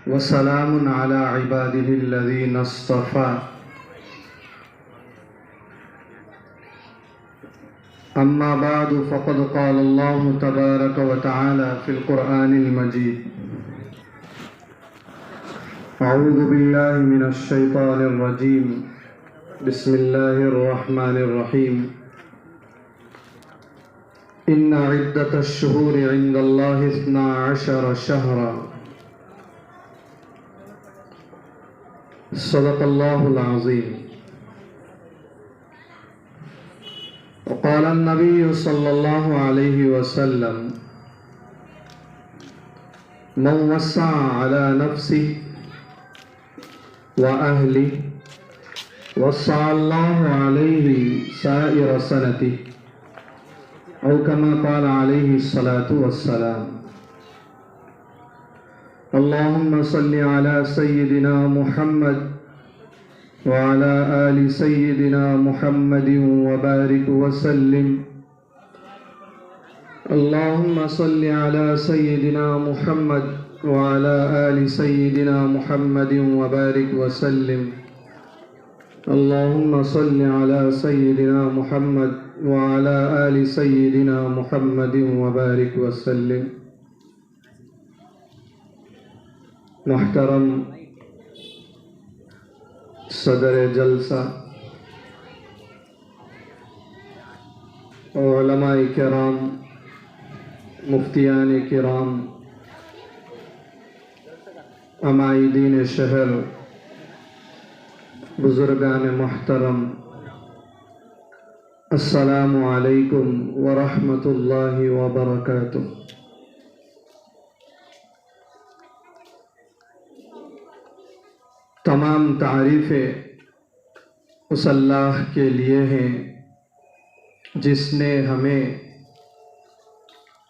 وسلام على عباده الذين اصطفى أما بعد فقد قال الله تبارك وتعالى في القرآن المجيد أعوذ بالله من الشيطان الرجيم بسم الله الرحمن الرحيم إن عدة الشهور عند الله 12 شهرا صدق الله العظيم وقال النبي صلى الله عليه وسلم من وسع على نفسه وأهله وسع الله عليه سائر سنته أو كما قال عليه الصلاة والسلام اللهم صل على سيدنا محمد وعلى آل سيدنا محمد وبارك وسلم اللهم صل على سيدنا محمد وعلى آل سيدنا محمد وبارك وسلم اللهم صل على سيدنا محمد وعلى آل سيدنا محمد وبارك وسلم محترم صدر جلسہ، علماء کرام، مفتیان کرام، عمائدین شہر، بزرگان محترم، السلام علیکم ورحمۃ اللہ وبرکاتہ۔ تمام تعریفیں اس اللہ کے لیے ہیں جس نے ہمیں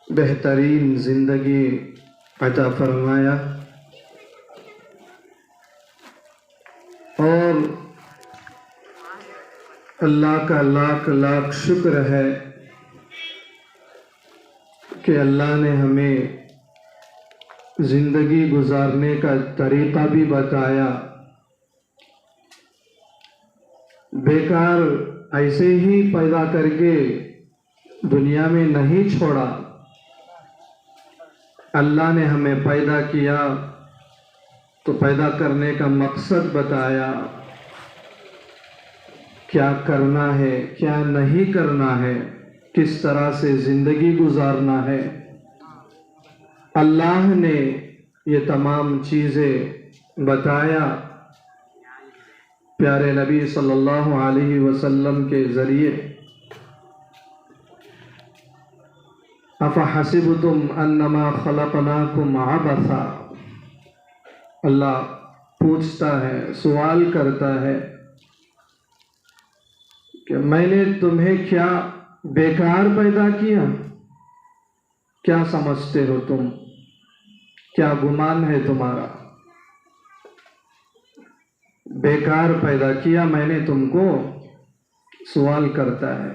بہترین زندگی عطا فرمایا اور اللہ کا لاکھ لاکھ شکر ہے کہ اللہ نے ہمیں زندگی گزارنے کا طریقہ بھی بتایا، بیکار ایسے ہی پیدا کر کے دنیا میں نہیں چھوڑا۔ اللہ نے ہمیں پیدا کیا تو پیدا کرنے کا مقصد بتایا، کیا کرنا ہے کیا نہیں کرنا ہے، کس طرح سے زندگی گزارنا ہے۔ اللہ نے یہ تمام چیزیں بتایا پیارے نبی صلی اللہ علیہ وسلم کے ذریعے۔ افحسبتم انما خلقناکم عبثا، اللہ پوچھتا ہے، سوال کرتا ہے کہ میں نے تمہیں کیا بیکار پیدا کیا؟ کیا سمجھتے ہو تم؟ کیا گمان ہے تمہارا؟ بیکار پیدا کیا میں نے تم کو؟ سوال کرتا ہے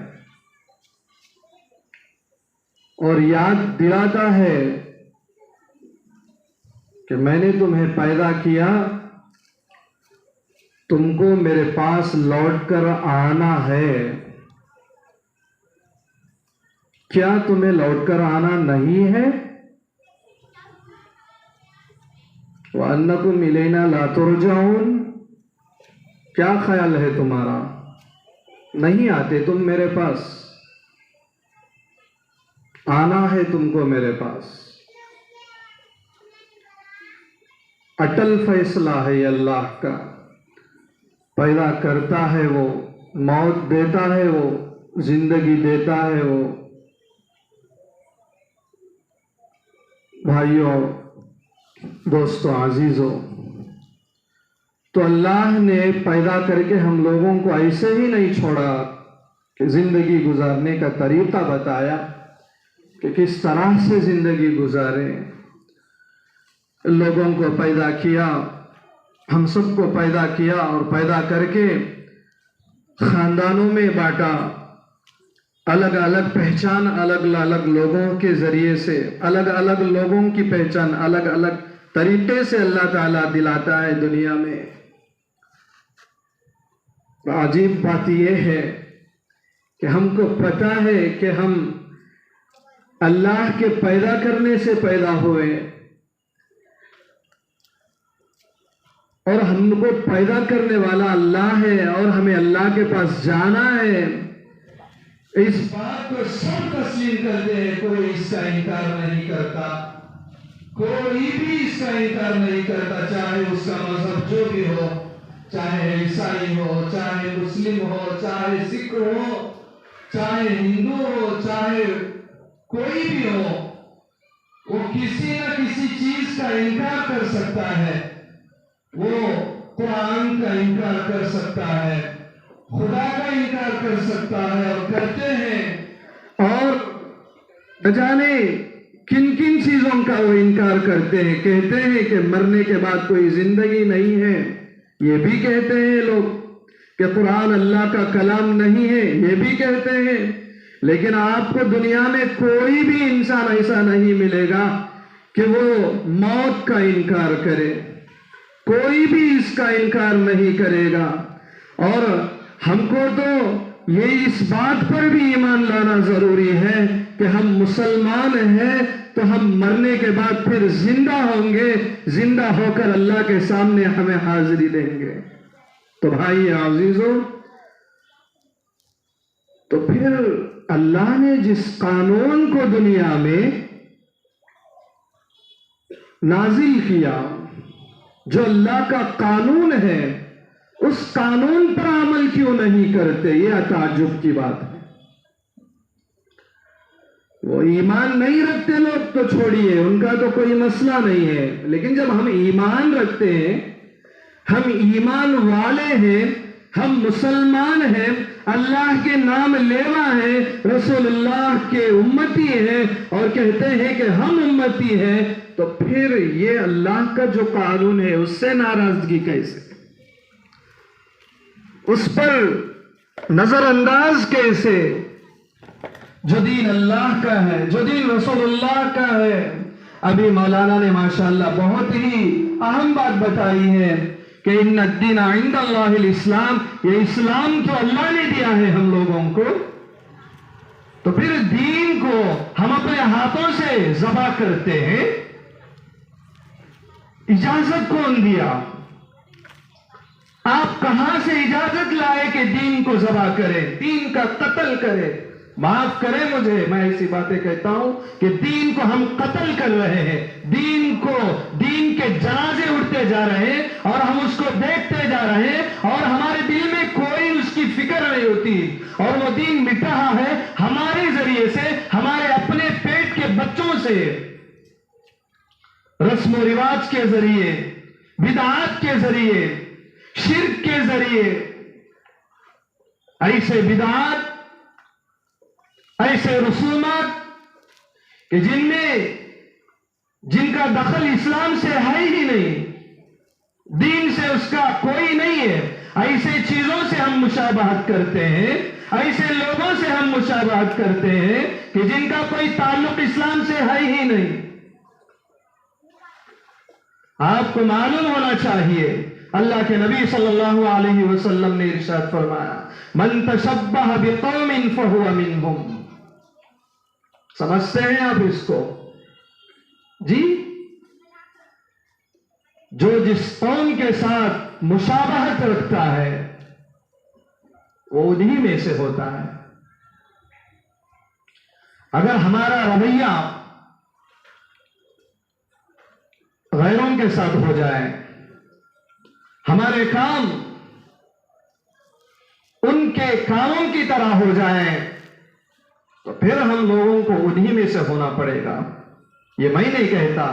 اور یاد دلاتا ہے کہ میں نے تمہیں پیدا کیا، تم کو میرے پاس لوٹ کر آنا ہے۔ کیا تمہیں لوٹ کر آنا نہیں ہے؟ وَأَنَّكُمْ إِلَيْنَا لَا تُرْجَعُونَ، کیا خیال ہے تمہارا؟ نہیں آتے تم میرے پاس، آنا ہے تم کو میرے پاس۔ اٹل فیصلہ ہے یہ اللہ کا، پیدا کرتا ہے وہ، موت دیتا ہے وہ، زندگی دیتا ہے وہ۔ بھائیوں، دوستوں، عزیزوں، تو اللہ نے پیدا کر کے ہم لوگوں کو ایسے ہی نہیں چھوڑا کہ زندگی گزارنے کا طریقہ بتایا کہ کس طرح سے زندگی گزاریں۔ لوگوں کو پیدا کیا، ہم سب کو پیدا کیا اور پیدا کر کے خاندانوں میں بانٹا، الگ الگ پہچان الگ الگ لوگوں کے ذریعے سے، الگ الگ لوگوں کی پہچان الگ الگ طریقے سے اللہ تعالیٰ دلاتا ہے دنیا میں۔ عجیب بات یہ ہے کہ ہم کو پتہ ہے کہ ہم اللہ کے پیدا کرنے سے پیدا ہوئے اور ہم کو پیدا کرنے والا اللہ ہے اور ہمیں اللہ کے پاس جانا ہے۔ اس بات کو سب تسلیم کرتے ہیں، کوئی اس کا انکار نہیں کرتا، کوئی بھی اس کا انکار نہیں کرتا، چاہے اس کا مذہب جو بھی ہو، چاہے عیسائی ہو، چاہے مسلم ہو، چاہے سکھ ہو، چاہے ہندو ہو، چاہے کوئی بھی ہو، وہ کسی نہ کسی چیز کا انکار کر سکتا ہے۔ وہ قرآن کا انکار کر سکتا ہے، خدا کا انکار کر سکتا ہے، اور کرتے ہیں، اور نہ جانے کن کن چیزوں کا وہ انکار کرتے ہیں۔ کہتے ہیں کہ مرنے کے بعد کوئی زندگی نہیں ہے، یہ بھی کہتے ہیں لوگ کہ قرآن اللہ کا کلام نہیں ہے، یہ بھی کہتے ہیں۔ لیکن آپ کو دنیا میں کوئی بھی انسان ایسا نہیں ملے گا کہ وہ موت کا انکار کرے، کوئی بھی اس کا انکار نہیں کرے گا۔ اور ہم کو تو یہ اس بات پر بھی ایمان لانا ضروری ہے کہ ہم مسلمان ہیں تو ہم مرنے کے بعد پھر زندہ ہوں گے، زندہ ہو کر اللہ کے سامنے ہمیں حاضری دیں گے۔ تو بھائی عزیزو، تو پھر اللہ نے جس قانون کو دنیا میں نازل کیا، جو اللہ کا قانون ہے، اس قانون پر عمل کیوں نہیں کرتے؟ یہ تعجب کی بات ہے۔ وہ ایمان نہیں رکھتے لوگ تو چھوڑیے، ان کا تو کوئی مسئلہ نہیں ہے، لیکن جب ہم ایمان رکھتے ہیں، ہم ایمان والے ہیں، ہم مسلمان ہیں، اللہ کے نام لیوا ہیں، رسول اللہ کے امتی ہیں، اور کہتے ہیں کہ ہم امتی ہیں، تو پھر یہ اللہ کا جو قانون ہے اس سے ناراضگی کیسے؟ اس پر نظر انداز کیسے؟ جو دین اللہ کا ہے، جو دین رسول اللہ کا ہے۔ ابھی مولانا نے ماشاءاللہ بہت ہی اہم بات بتائی ہے کہ ان الدین عند اللہ الاسلام، یہ اسلام تو اللہ نے دیا ہے ہم لوگوں کو، تو پھر دین کو ہم اپنے ہاتھوں سے ذبح کرتے ہیں، اجازت کون دیا؟ آپ کہاں سے اجازت لائے کہ دین کو ذبح کریں، دین کا قتل کریں؟ معاف کریں مجھے، میں ایسی باتیں کہتا ہوں کہ دین کو ہم قتل کر رہے ہیں، دین کے جنازے اٹھتے جا رہے ہیں، اور ہم اس کو دیکھتے جا رہے ہیں، اور ہمارے دل میں کوئی اس کی فکر نہیں ہوتی، اور وہ دین مٹ رہا ہے ہمارے ذریعے سے، ہمارے اپنے پیٹ کے بچوں سے، رسم و رواج کے ذریعے، بدعات کے ذریعے، شرک کے ذریعے۔ ایسے بدعات، ایسے رسومات کہ جن کا دخل اسلام سے ہے ہی نہیں، دین سے اس کا کوئی نہیں ہے، ایسے چیزوں سے ہم مشابہت کرتے ہیں، ایسے لوگوں سے ہم مشابہت کرتے ہیں کہ جن کا کوئی تعلق اسلام سے ہے ہی نہیں۔ آپ کو معلوم ہونا چاہیے، اللہ کے نبی صلی اللہ علیہ وسلم نے ارشاد فرمایا، من تشبہ بقوم فہو منہم۔ سمجھتے ہیں آپ اس کو؟ جی، جو جس قوم کے ساتھ مشابہت رکھتا ہے وہ انہی میں سے ہوتا ہے۔ اگر ہمارا رویہ غیروں کے ساتھ ہو جائے، ہمارے کام ان کے کاموں کی طرح ہو جائیں، تو پھر ہم لوگوں کو انہی میں سے ہونا پڑے گا۔ یہ میں نہیں کہتا،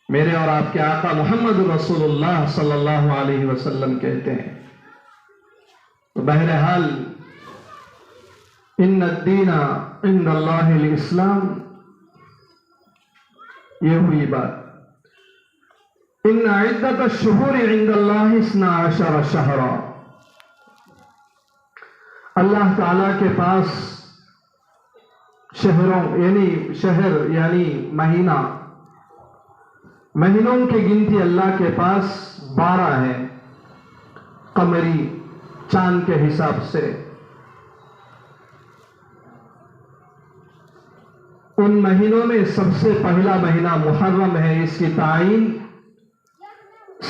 میرے اور آپ کے آقا محمد رسول اللہ صلی اللہ علیہ وسلم کہتے ہیں۔ تو بہرحال ان الدین عند اللہ الاسلام، یہ ہوئی بات۔ ان عدت الشہور عند اللہ 12 شہرا، اللہ تعالی کے پاس شہروں یعنی شہر یعنی مہینوں کی گنتی اللہ کے پاس 12 ہے قمری چاند کے حساب سے. ان مہینوں میں سب سے پہلا مہینہ محرم ہے. اس کی تعین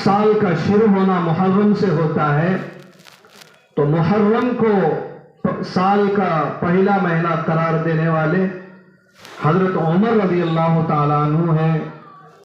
سال کا شروع ہونا محرم سے ہوتا ہے، تو محرم کو سال کا پہلا مہینہ قرار دینے والے حضرت عمر رضی اللہ تعالیٰ عنہ ہیں.